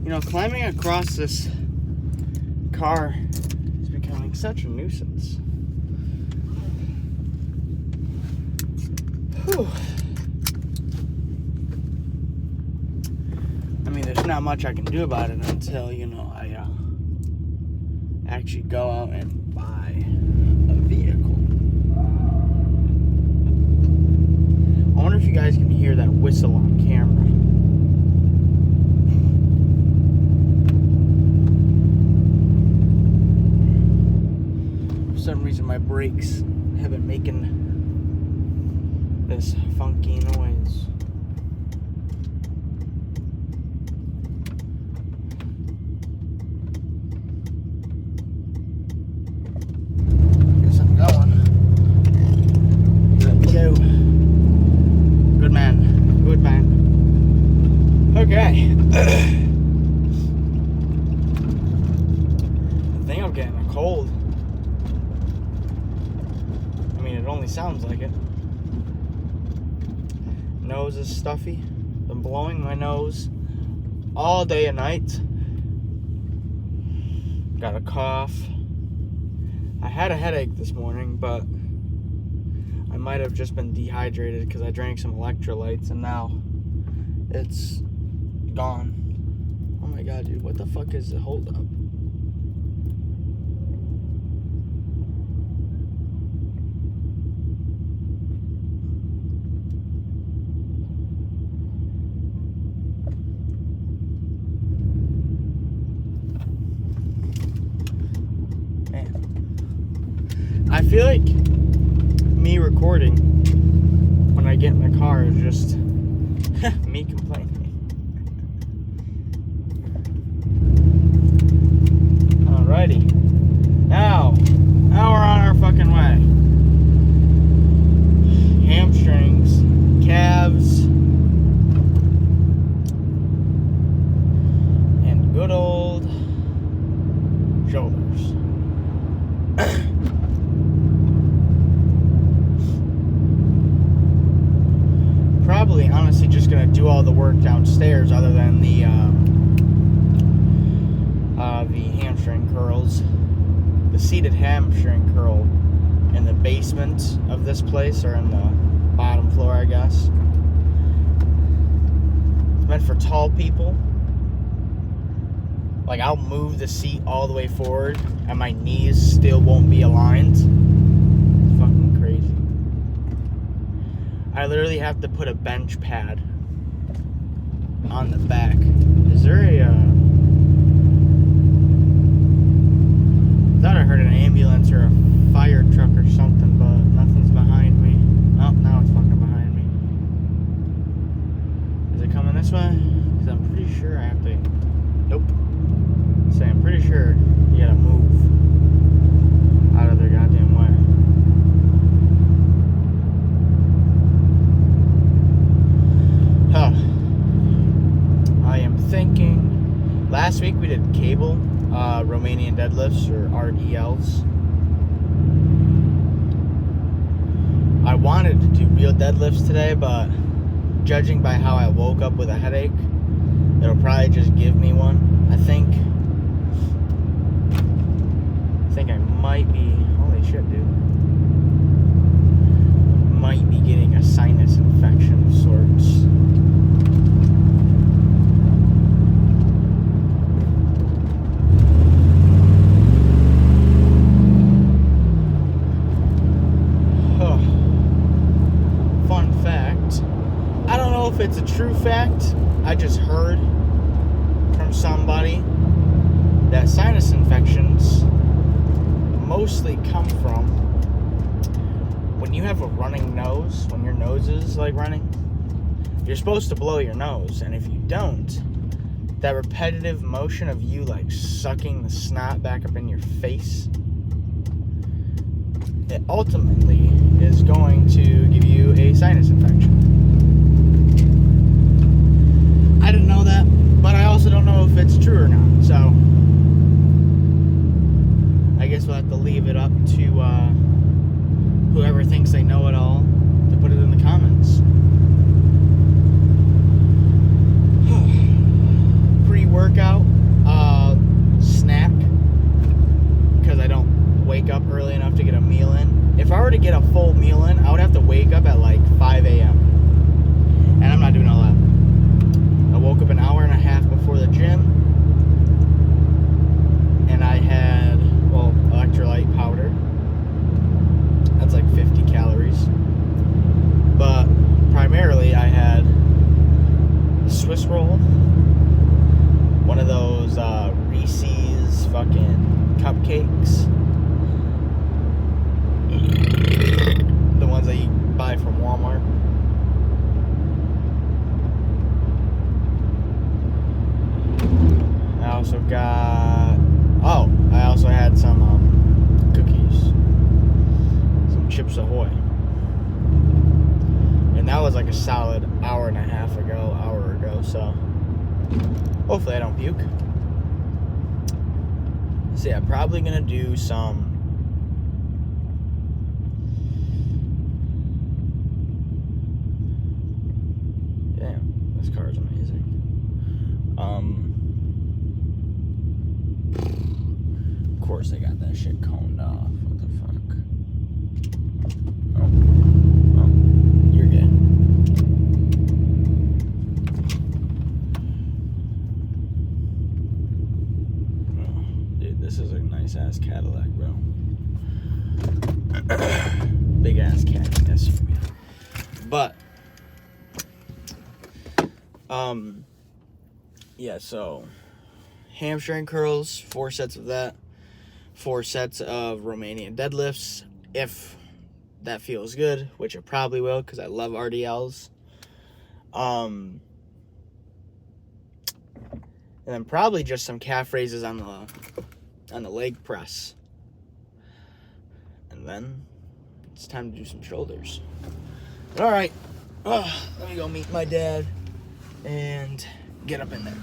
You know, climbing across this car is becoming such a nuisance. Whew. I mean, there's not much I can do about it until, you know, I actually go out and buy a vehicle. I wonder if you guys can hear that whistle on camera. For some reason, my brakes have been making this funky noise. Guess I'm going. Let me go. Good man. Good man. Okay. I think I'm getting a cold. I mean, it only sounds like it. Nose is stuffy. Been blowing my nose all day and night. Got a cough. I had a headache this morning, but I might have just been dehydrated because I drank some electrolytes and now it's gone. Oh my god, dude, what the fuck is the holdup? I feel like me recording when I get in the car is just me complaining. Alrighty. Now we're on our fucking way. Hamstrings, calves, and good old shoulders. Probably, honestly, just gonna do all the work downstairs, other than the hamstring curls. The seated hamstring curl in the basement of this place, or in the bottom floor, I guess. It's meant for tall people. Like, I'll move the seat all the way forward, and my knees still won't be aligned. It's fucking crazy. I literally have to put a bench pad on the back. Is there a, thought I heard an ambulance or a fire truck or something, but nothing's behind me. Oh, now it's fucking behind me. Is it coming this way? Because I'm pretty sure I have to, nope. So I'm pretty sure you gotta move out of their goddamn way. I am thinking, last week we did cable, Romanian deadlifts, or RDLs. I wanted to do real deadlifts today, but judging by how I woke up with a headache, it'll probably just give me one. I think I might be, holy shit, dude. Might be getting a sinus infection of sorts. Oh. Fun fact. I don't know if it's a true fact. I just heard from somebody that sinus infections mostly come from when you have a running nose, when your nose is like running. You're supposed to blow your nose, and if you don't, that repetitive motion of you like sucking the snot back up in your face, it ultimately is going to give you a sinus infection. I didn't know that, but I also don't know if it's true or not, so I guess we'll have to leave it up to whoever thinks they know it all to put it in the comments. full meal in, I would have to wake up at like 5 a.m. And I'm not doing all that. I woke up an hour and a half before the gym, and I had, well, electrolyte powder. That's like 50 calories. But primarily I had Swiss roll, one of those Reese's fucking cupcakes, the ones that you buy from Walmart. I also got, I also had some cookies, some Chips Ahoy. And that was like a solid hour ago, so hopefully I don't puke. So yeah, probably gonna do some damn, this car is amazing. Of course they got that shit coned off. What the fuck? Oh, you're good. Dude, this is a nice ass Cadillac, bro. Big ass Cadillac SUV. But yeah, so hamstring curls, 4 sets of that, 4 sets of Romanian deadlifts, if that feels good, which it probably will, because I love RDLs. And then probably just some calf raises on the leg press. And then it's time to do some shoulders. All right, let me go meet my dad and get up in there.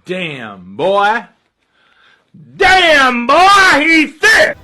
Damn, boy. Damn, boy, he's thick.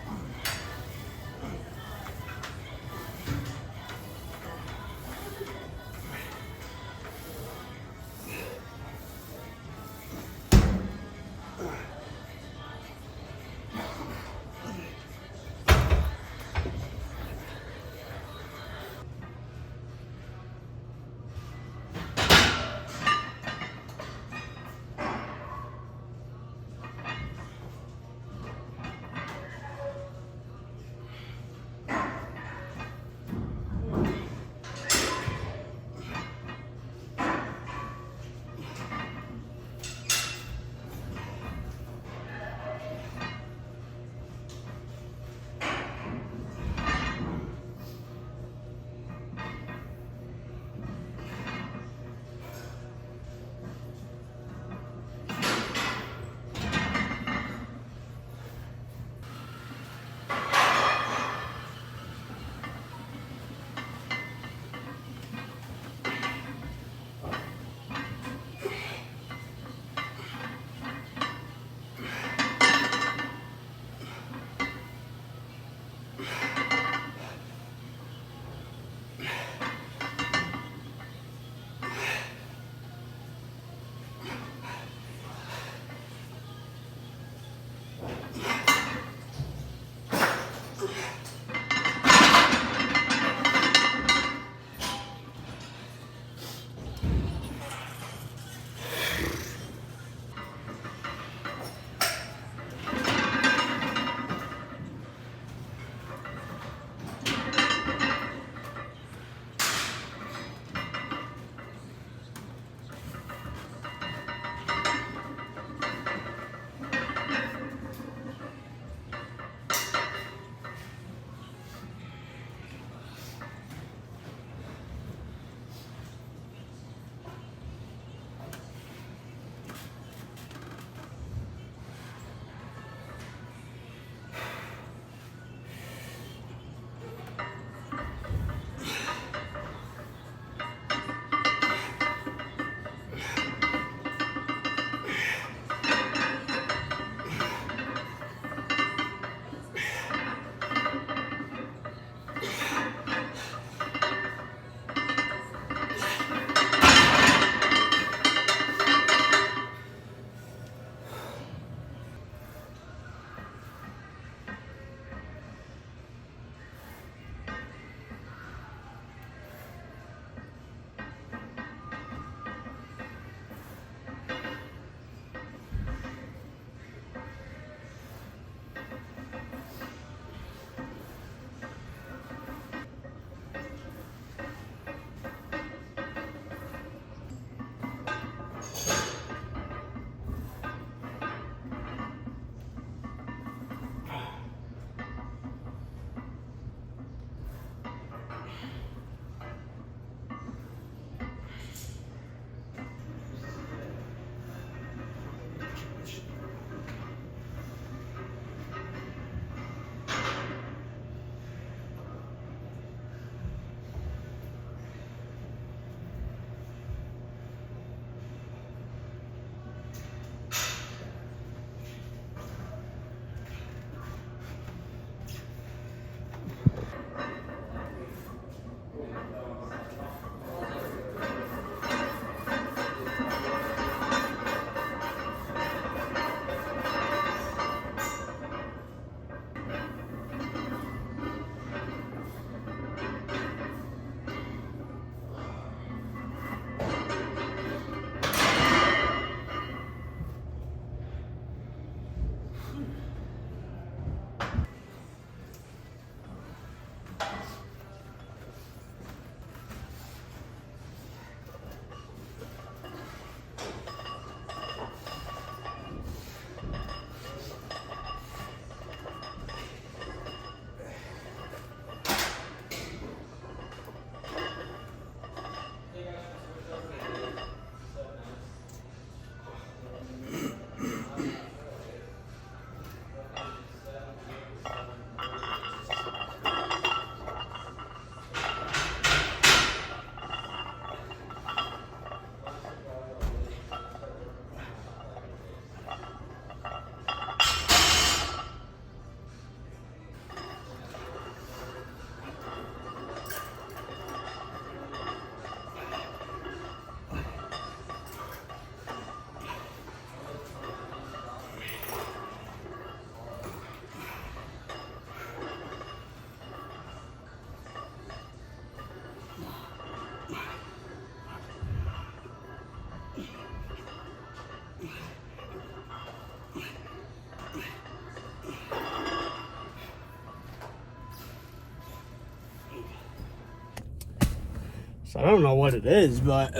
So I don't know what it is, but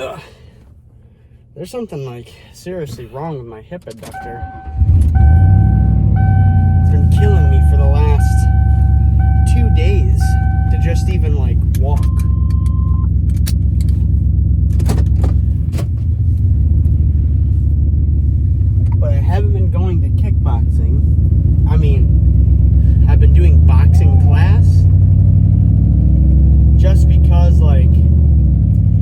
there's something like seriously wrong with my hip abductor. It's been killing me for the last 2 days to just even like walk. But I haven't been going to kickboxing. I mean, I've been doing boxing class just because, like,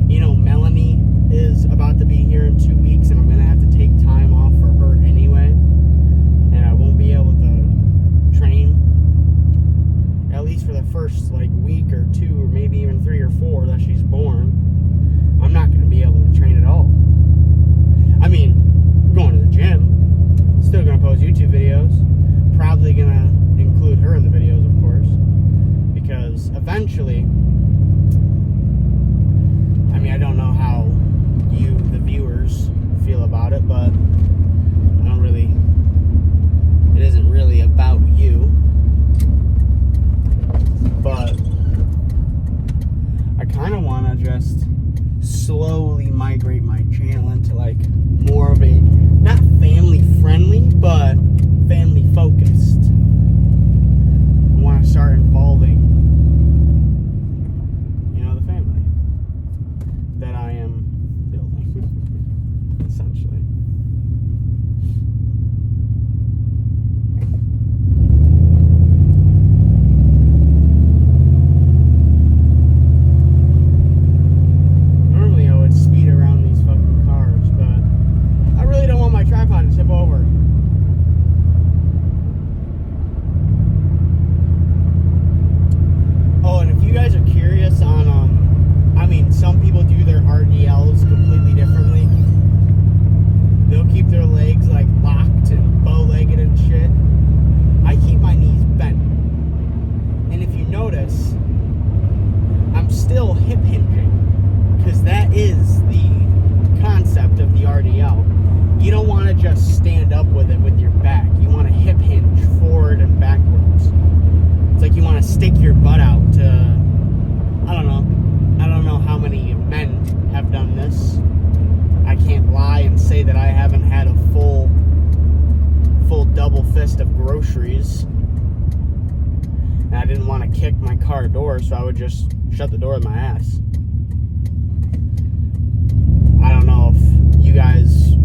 you know, Melanie is about to be here in 2 weeks, and I'm gonna have to take time off for her anyway, and I won't be able to train at least for the first like week or 2 or maybe even 3 or 4 that she's born. I'm not gonna be able to train at all. I mean, I'm going to the gym, still gonna post YouTube videos, probably gonna include her in the videos, of course, because eventually, I mean, I don't know how you, the viewers, feel about it, but I don't really, it isn't really about you, but I kind of want to just slowly migrate my channel into like more of a, not family friendly, but family focused. I want to start involving, you know, the family that I am building, essentially. Normally I would speed around these fucking cars, but I really don't want my tripod to tip over. Oh, and if you guys are curious on, I mean, some people do their RDLs completely differently. They'll keep their legs like locked and bow-legged and shit. I keep my knees bent. And if you notice, I'm still hip hinging, because that is the concept of the RDL. You don't want to just stand up with it with your back. You want to hip hinge forward and backwards. It's like you want to stick your butt out to, I don't know how many men have done this. I can't lie and say that I haven't had a full double fist of groceries. And I didn't want to kick my car door, so I would just shut the door with my ass. I don't know if you guys,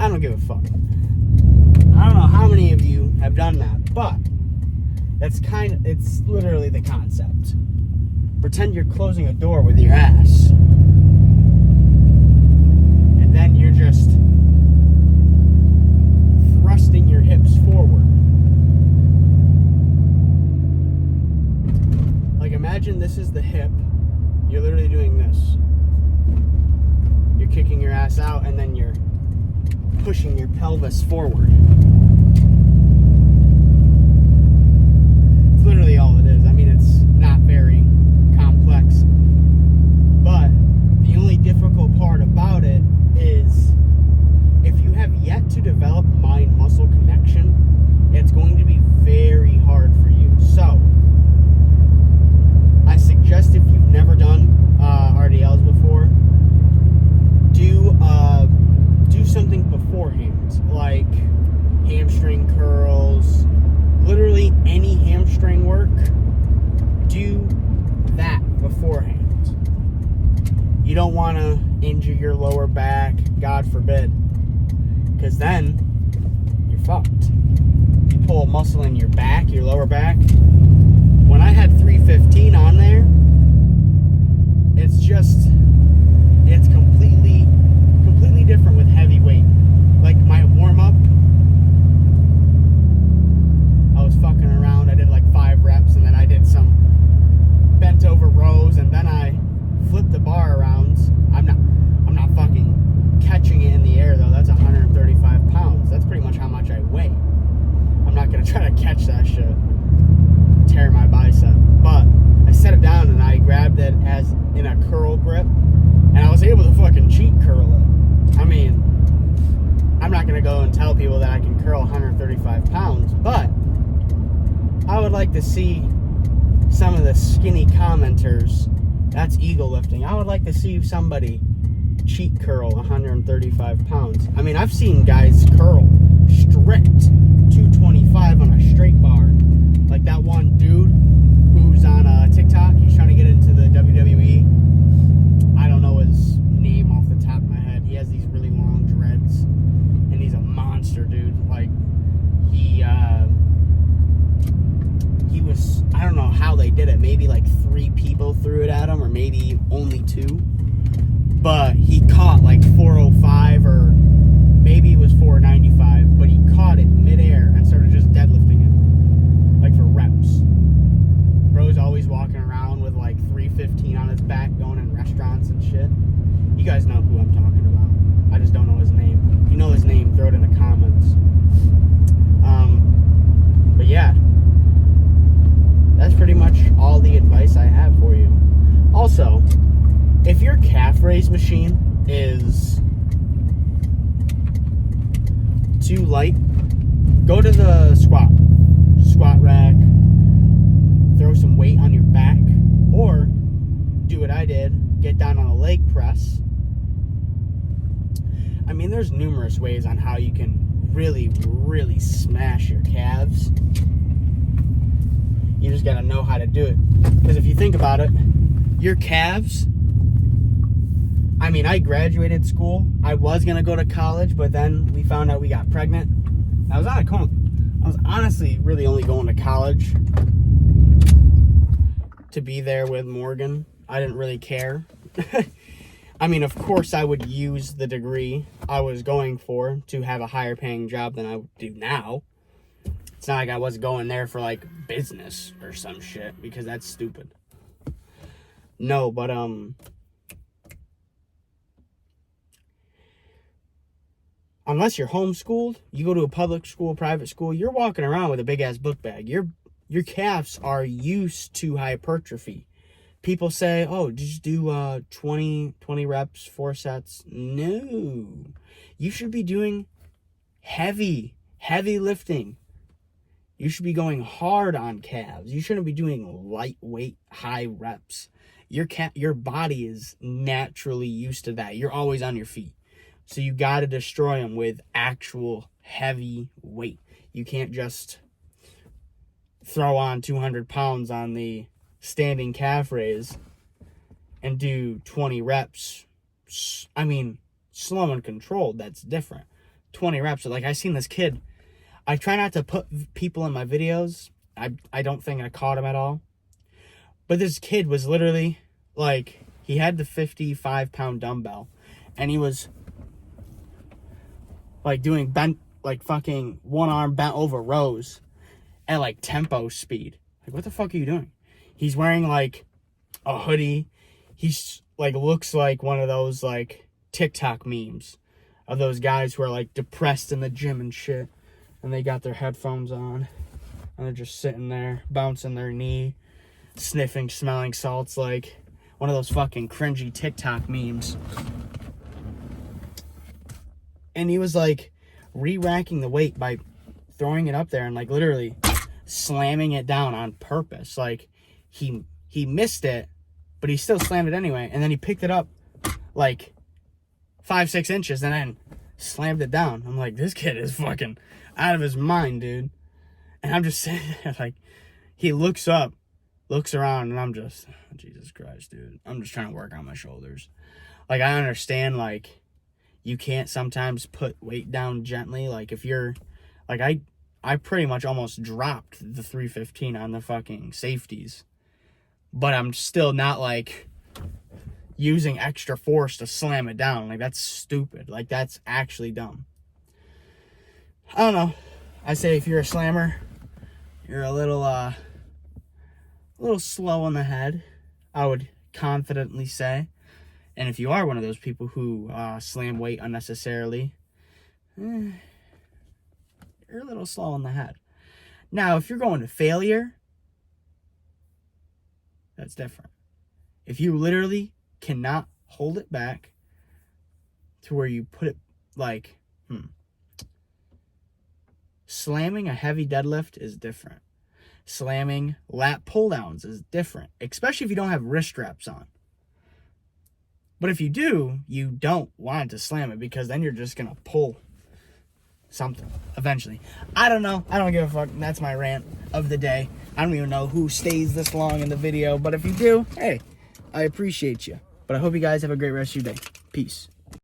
I don't give a fuck. I don't know how many of you have done that, but it's literally the concept. Pretend you're closing a door with your ass. And then you're just thrusting your hips forward. Like, imagine this is the hip. You're literally doing this. You're kicking your ass out, and then you're pushing your pelvis forward. It's literally all it is. I mean, it's not very complex. But the only difficult part about it is if you have yet to develop mind-muscle connection, it's going to be very hard for you. So, I suggest if you've never done RDLs before, do something beforehand, like hamstring curls, literally any hamstring work. Do that beforehand. You don't want to injure your lower back, God forbid, because then you're fucked. You pull a muscle in your back, your lower back. When I had 315 on there, it's completely different with heavy weight. Like my warm-up, I was fucking around. I did like 5 reps, and then I did some bent over rows, and then I flipped the bar around. I'm not fucking catching it in the air though. That's 135 pounds. That's pretty much how much I weigh. I'm not gonna try to catch that shit, tear my bicep. But I set it down and I grabbed it as in a curl grip, and I was able to fucking cheat curl it. I mean, I'm not gonna go and tell people that I can curl 135 pounds, but I would like to see some of the skinny commenters That's ego lifting. I would like to see somebody cheat curl 135 pounds. I mean, I've seen guys curl strict 225 on a straight bar. Like that one dude who's on TikTok. He's trying to get into the WWE. I don't know his name off the top of my head. He has these really long dreads, and he's a monster, dude. Like, he was, I don't know how they did it. Maybe like 3 people threw it at him, or maybe only 2. But he caught like 405, or maybe it was 495, but he caught it midair and started just deadlifting it, like for reps. Bro's always walking around with like 315 on his back, going in restaurants and shit. You guys know who I'm talking about. I just don't know his name. If you know his name, throw it in the comments. But yeah, that's pretty much all the advice I have for you. Also, if your calf raise machine is too light, go to the squat rack, throw some weight on your back, or do what I did, get down on a leg press. I mean, there's numerous ways on how you can really, really smash your calves. You just gotta know how to do it. Because if you think about it, your calves, I mean, I graduated school. I was gonna go to college, but then we found out we got pregnant. I was honestly really only going to college to be there with Morgan. I didn't really care. I mean, of course, I would use the degree I was going for to have a higher paying job than I do now. It's not like I was going there for like business or some shit, because that's stupid. No, but unless you're homeschooled, you go to a public school, private school, you're walking around with a big ass book bag. Your calves are used to hypertrophy. People say, oh, did you do 20 reps, 4 sets? No. You should be doing heavy lifting. You should be going hard on calves. You shouldn't be doing lightweight, high reps. Your body is naturally used to that. You're always on your feet. So you got to destroy them with actual heavy weight. You can't just throw on 200 pounds on the standing calf raise and do 20 reps. I mean, slow and controlled, that's different. 20 reps. Like, I seen this kid. I try not to put people in my videos. I don't think I caught him at all. But this kid was literally, like, he had the 55-pound dumbbell, and he was, like, doing bent, like, fucking one arm bent over rows at, like, tempo speed. Like, what the fuck are you doing? He's wearing, like, a hoodie. He's, like, looks like one of those, like, TikTok memes of those guys who are, like, depressed in the gym and shit. And they got their headphones on. And they're just sitting there, bouncing their knee, sniffing, smelling salts, like one of those fucking cringy TikTok memes. And he was, like, re-racking the weight by throwing it up there and, like, literally slamming it down on purpose. Like, he missed it, but he still slammed it anyway. And then he picked it up, like, 5-6 inches and then slammed it down. I'm like, this kid is fucking out of his mind, dude. And I'm just sitting there, like, he looks up, looks around, and I'm just, oh, Jesus Christ, dude. I'm just trying to work on my shoulders. Like, I understand, like, you can't sometimes put weight down gently. Like, if you're, like, I pretty much almost dropped the 315 on the fucking safeties. But I'm still not, like, using extra force to slam it down. Like, that's stupid. Like, that's actually dumb. I don't know. I say if you're a slammer, you're a little slow on the head, I would confidently say. And if you are one of those people who slam weight unnecessarily, you're a little slow on the head. Now, if you're going to failure, that's different. If you literally cannot hold it back to where you put it, like, slamming a heavy deadlift is different. Slamming lat pull downs is different, especially if you don't have wrist straps on. But if you do, you don't want to slam it because then you're just going to pull something eventually. I don't know. I don't give a fuck. That's my rant of the day. I don't even know who stays this long in the video, but if you do, hey, I appreciate you. But I hope you guys have a great rest of your day. Peace.